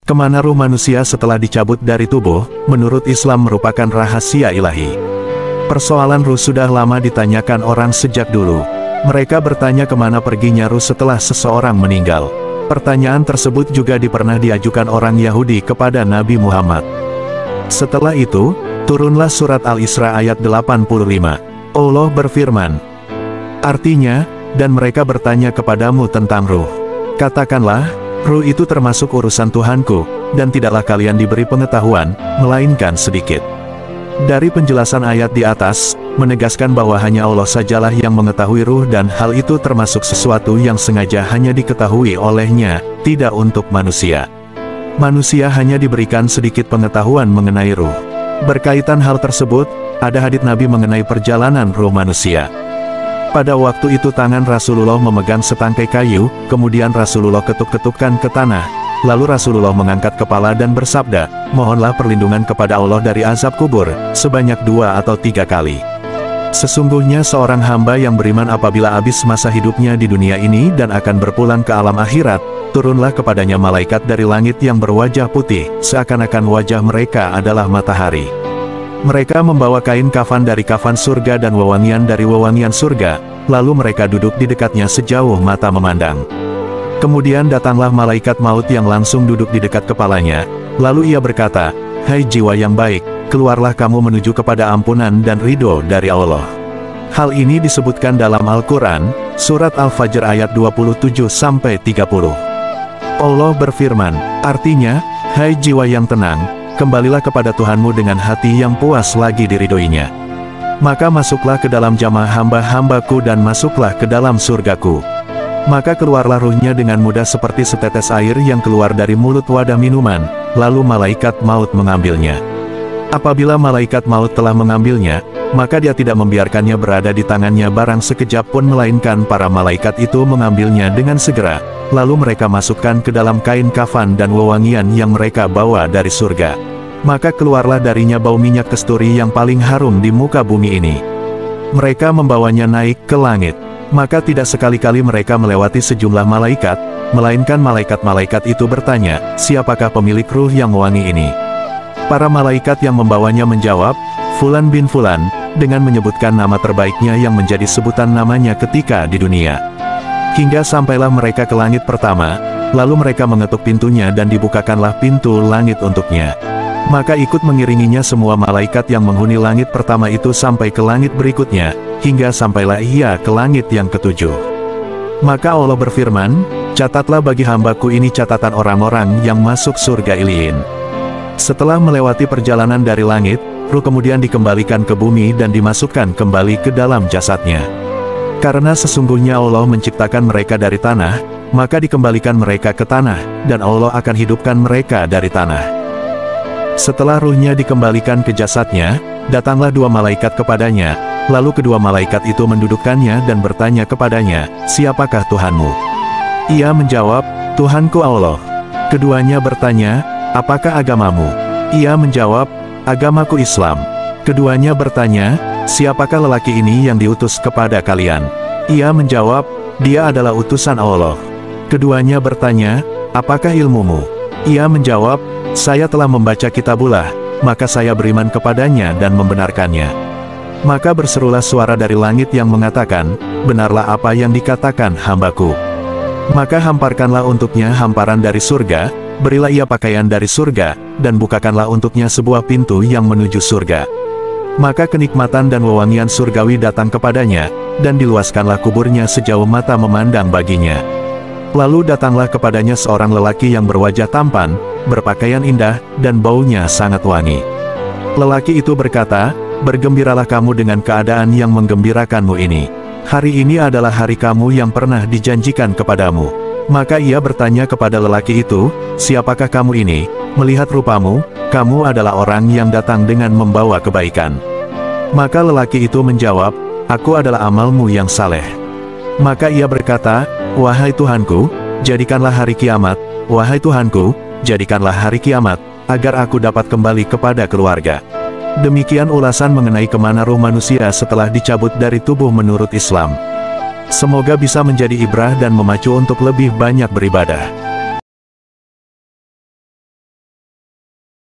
Kemana ruh manusia setelah dicabut dari tubuh, menurut Islam merupakan rahasia ilahi. Persoalan ruh sudah lama ditanyakan orang sejak dulu. Mereka bertanya kemana perginya ruh setelah seseorang meninggal. Pertanyaan tersebut juga pernah diajukan orang Yahudi kepada Nabi Muhammad. Setelah itu, turunlah surat Al-Isra ayat 85. Allah berfirman, artinya, dan mereka bertanya kepadamu tentang ruh. Katakanlah, ruh itu termasuk urusan Tuhanku, dan tidaklah kalian diberi pengetahuan, melainkan sedikit. Dari penjelasan ayat di atas, menegaskan bahwa hanya Allah sajalah yang mengetahui ruh dan hal itu termasuk sesuatu yang sengaja hanya diketahui olehnya, tidak untuk manusia. Manusia hanya diberikan sedikit pengetahuan mengenai ruh. Berkaitan hal tersebut, ada hadits Nabi mengenai perjalanan ruh manusia. Pada waktu itu tangan Rasulullah memegang setangkai kayu, kemudian Rasulullah ketuk-ketukkan ke tanah, lalu Rasulullah mengangkat kepala dan bersabda, mohonlah perlindungan kepada Allah dari azab kubur, sebanyak 2 atau 3 kali. Sesungguhnya seorang hamba yang beriman apabila habis masa hidupnya di dunia ini dan akan berpulang ke alam akhirat, turunlah kepadanya malaikat dari langit yang berwajah putih, seakan-akan wajah mereka adalah matahari. Mereka membawa kain kafan dari kafan surga dan wewangian dari wewangian surga, lalu mereka duduk di dekatnya sejauh mata memandang. Kemudian datanglah malaikat maut yang langsung duduk di dekat kepalanya, lalu ia berkata, hai jiwa yang baik, keluarlah kamu menuju kepada ampunan dan ridho dari Allah. Hal ini disebutkan dalam Al-Quran, surat Al-Fajr ayat 27-30. Allah berfirman, artinya, hai jiwa yang tenang, kembalilah kepada Tuhanmu dengan hati yang puas lagi diridhoinya. Maka masuklah ke dalam jamaah hamba-hambaku dan masuklah ke dalam surgaku. Maka keluarlah ruhnya dengan mudah seperti setetes air yang keluar dari mulut wadah minuman, lalu malaikat maut mengambilnya. Apabila malaikat maut telah mengambilnya, maka dia tidak membiarkannya berada di tangannya barang sekejap pun melainkan para malaikat itu mengambilnya dengan segera, lalu mereka masukkan ke dalam kain kafan dan wewangian yang mereka bawa dari surga. Maka keluarlah darinya bau minyak kasturi yang paling harum di muka bumi ini. Mereka membawanya naik ke langit. Maka tidak sekali-kali mereka melewati sejumlah malaikat, melainkan malaikat-malaikat itu bertanya, siapakah pemilik ruh yang wangi ini? Para malaikat yang membawanya menjawab, Fulan bin Fulan, dengan menyebutkan nama terbaiknya yang menjadi sebutan namanya ketika di dunia. Hingga sampailah mereka ke langit pertama, lalu mereka mengetuk pintunya dan dibukakanlah pintu langit untuknya. Maka ikut mengiringinya semua malaikat yang menghuni langit pertama itu sampai ke langit berikutnya, hingga sampailah ia ke langit yang ketujuh. Maka Allah berfirman, catatlah bagi hambaku ini catatan orang-orang yang masuk surga Iliin. Setelah melewati perjalanan dari langit, ruh kemudian dikembalikan ke bumi dan dimasukkan kembali ke dalam jasadnya. Karena sesungguhnya Allah menciptakan mereka dari tanah, maka dikembalikan mereka ke tanah, dan Allah akan hidupkan mereka dari tanah. Setelah ruhnya dikembalikan ke jasadnya, datanglah 2 malaikat kepadanya, lalu kedua malaikat itu mendudukkannya dan bertanya kepadanya, siapakah Tuhanmu? Ia menjawab, Tuhanku Allah. Keduanya bertanya, apakah agamamu? Ia menjawab, agamaku Islam. Keduanya bertanya, siapakah lelaki ini yang diutus kepada kalian? Ia menjawab, dia adalah utusan Allah. Keduanya bertanya, apakah ilmumu? Ia menjawab, saya telah membaca kitabullah, maka saya beriman kepadanya dan membenarkannya. Maka berserulah suara dari langit yang mengatakan, benarlah apa yang dikatakan hambaku. Maka hamparkanlah untuknya hamparan dari surga, berilah ia pakaian dari surga, dan bukakanlah untuknya sebuah pintu yang menuju surga. Maka kenikmatan dan wewangian surgawi datang kepadanya, dan diluaskanlah kuburnya sejauh mata memandang baginya. Lalu datanglah kepadanya seorang lelaki yang berwajah tampan, berpakaian indah, dan baunya sangat wangi. Lelaki itu berkata, bergembiralah kamu dengan keadaan yang menggembirakanmu ini. Hari ini adalah hari kamu yang pernah dijanjikan kepadamu. Maka ia bertanya kepada lelaki itu, siapakah kamu ini? Melihat rupamu, kamu adalah orang yang datang dengan membawa kebaikan. Maka lelaki itu menjawab, aku adalah amalmu yang saleh. Maka ia berkata, wahai Tuhanku, jadikanlah hari kiamat, wahai Tuhanku, jadikanlah hari kiamat, agar aku dapat kembali kepada keluarga. Demikian ulasan mengenai kemana ruh manusia setelah dicabut dari tubuh menurut Islam. Semoga bisa menjadi ibrah dan memacu untuk lebih banyak beribadah.